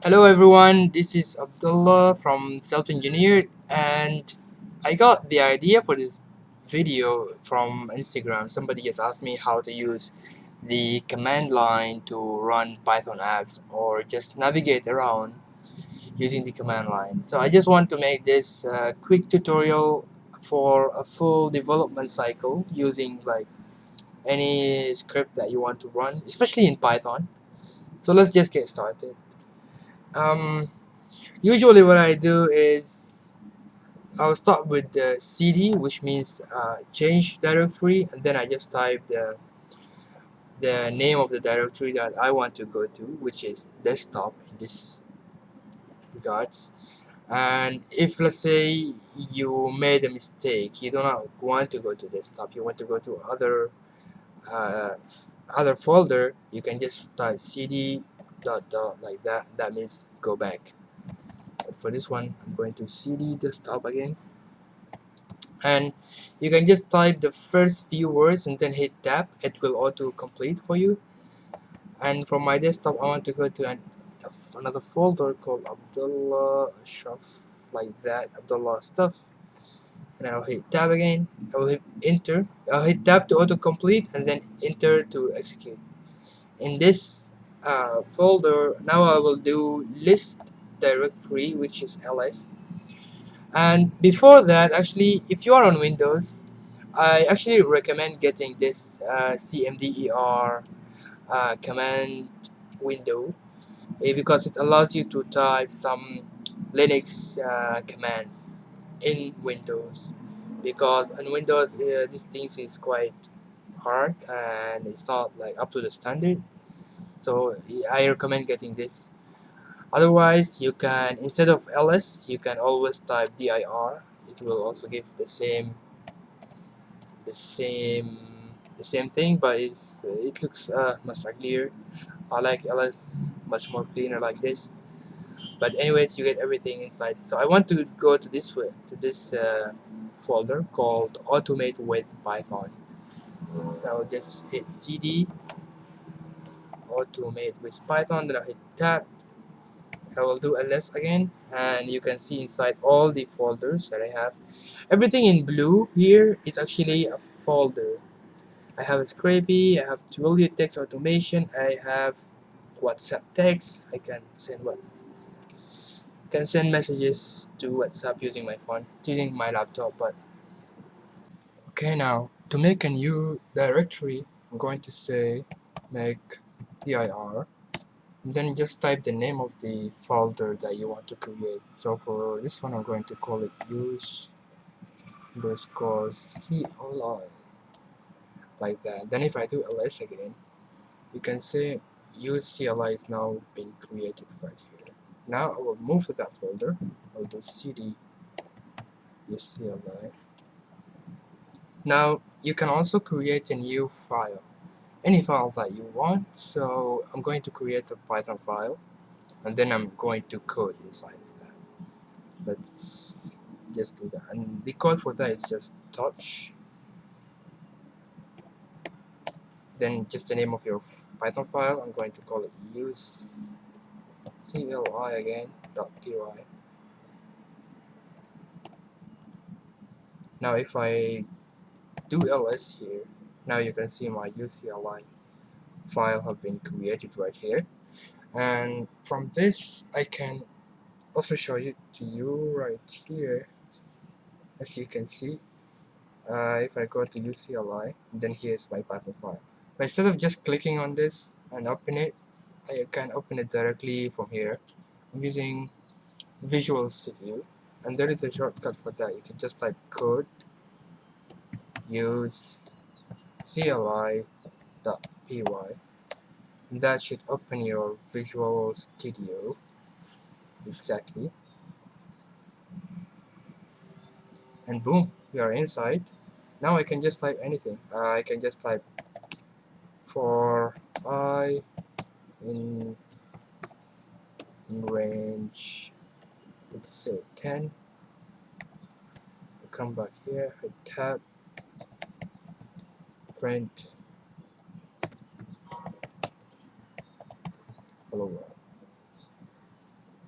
Hello everyone, this is Abdullah from Self Engineered, and I got the idea for this video from Instagram. Somebody just asked me how to use the command line to run Python apps or just navigate around using the command line. So I just want to make this quick tutorial for a full development cycle using like any script that you want to run, especially in Python. So let's just get started. Um, Usually what I do is I'll start with the cd, which means change directory, and then I just type the name of the directory that I want to go to, which is desktop in this regards. And if let's say you made a mistake, you do not want to go to desktop, you want to go to uh, other folder, you can just type cd dot dot like that. That means go back. But for this one, I'm going to cd desktop again, and you can just type the first few words and then hit tab. It will auto complete for you. And from my desktop I want to go to another folder called Abdullah Ashraf, like that, Abdullah stuff, and I'll hit tab again. I will hit enter. I'll hit tab to auto complete and then enter to execute. In this folder now I will do list directory, which is ls. And before that, actually, if you are on Windows, I actually recommend getting this cmdir command window, because it allows you to type some Linux commands in Windows. Because in Windows, these things is quite hard and it's not like up to the standard. So I recommend getting this. Otherwise, you can, instead of ls, you can always type dir. It will also give the same the same thing, but it looks much uglier. I like ls much more cleaner like this. But anyways, you get everything inside. So I want to go to this way, to this folder called automate with Python. So I'll just hit cd automate with Python, then I'll hit tab. I will do ls again, and you can see inside all the folders that I have. Everything in blue here is actually a folder. I have a Scrapey, I have Twilio text automation, I have WhatsApp text. I can send messages to WhatsApp using my phone, using my laptop. But okay, now to make a new directory, I'm going to say make dir, and then just type the name of the folder that you want to create. So for this one, I'm going to call it use underscore CLI, like that. Then if I do ls again, you can see use CLI is now been created right here. Now I will move to that folder. I'll do cd use CLI. Now you can also create a new file, any file that you want. So I'm going to create a Python file, and then I'm going to code inside of that. Let's just do that, and the code for that is just touch, then just the name of your Python file. I'm going to call it use CLI again .py. Now if I do ls here, now you can see my UCLI file have been created right here. And from this I can also show you to you right here. As you can see, if I go to UCLI, then here's my Python file. But instead of just clicking on this and open it, I can open it directly from here. I'm using Visual Studio, and there is a shortcut for that. You can just type code use CLI.py, and that should open your Visual Studio exactly. And boom, we are inside. Now I can just type anything. I can just type for I in range, let's say 10. Come back here, hit tab, print hello world.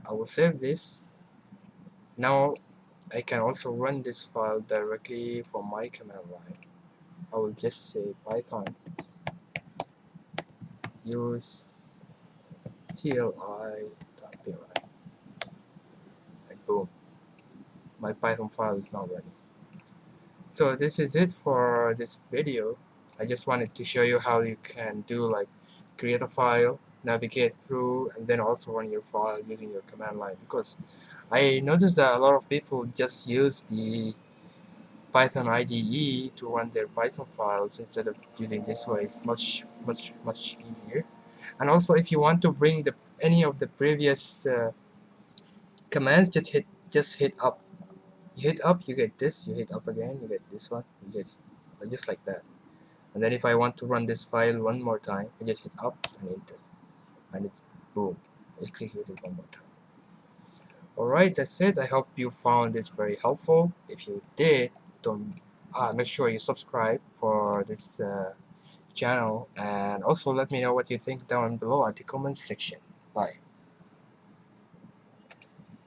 I will save this. Now I can also run this file directly from my command line. I will just say python use cli.py, and boom, my Python file is now running. So this is it for this video. I just wanted to show you how you can do like create a file, navigate through, and then also run your file using your command line, because I noticed that a lot of people just use the Python IDE to run their Python files instead of using this way. It's much easier. And also, if you want to bring the any of the previous commands, just hit up. You hit up, you get this. You hit up again, you get this one. You get just like that. And then if I want to run this file one more time, I just hit up and enter, and it's boom, executed one more time. Alright, that's it. I hope you found this very helpful. If you did, don't make sure you subscribe for this channel, and also let me know what you think down below at the comment section. Bye.